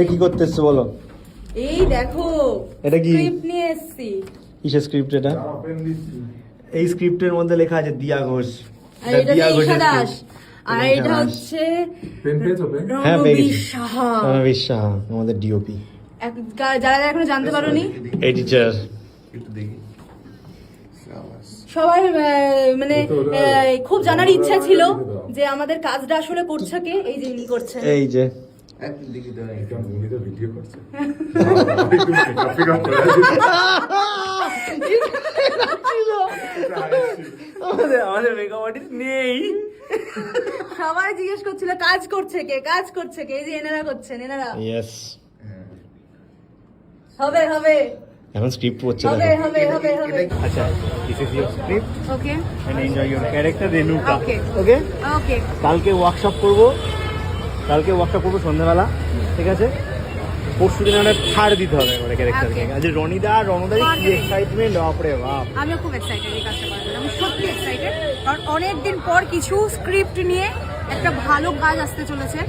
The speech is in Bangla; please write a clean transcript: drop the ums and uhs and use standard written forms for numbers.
কি করতে এসছো বলো? এই দেখো এটা কি স্ক্রিপ্ট নিয়ে এসেছি। কিসের স্ক্রিপ্ট এটা? এই স্ক্রিপ্টের মধ্যে লেখা আছে দিয়া ঘোষ। আর এটা ঈশা দাস। আর এটা হচ্ছে হ্যাঁ রণবীর সাহা। রণবীর সাহা আমাদের ডিওপি। যারা যারা এখনো জানতে পারোনি, এডিটর। সবাই মানে খুব জানার ইচ্ছা ছিল যে আমাদের কাজটা আসলে করছে কে। এই যে ইনি করছেন। এই যে আমাদের মেকআপ আর্টিস্ট নেই। সবাই জিজ্ঞেস করছিল কাজ করছে কে, কাজ করছে কে। এই যে এনারা করছেন, এনারা। ইয়েস, হবে হবে এখন স্ক্রিপ্ট পড়ছে। হবে হবে হবে হবে। আচ্ছা, this is your script okay and enjoy your character Renuka. Okay okay, okay. কালকে ওয়ার্কশপ করব সন্ধ্যাবেলা, ঠিক আছে? পরশু দিন আমরা ছাড় দিতে হবে আমাদের ক্যারেক্টারকে। Okay. আজ রনিদা আর রণদার কি এক্সাইটমেন্ট, বাপরে বাপ। আমিও খুব এক্সাইটেড এই কাজটা করার জন্য। আমি সত্যি এক্সাইটেড, কারণ অনেকদিন পর কিছু স্ক্রিপ্ট নিয়ে একটা ভালো কাজ আসতে চলেছে।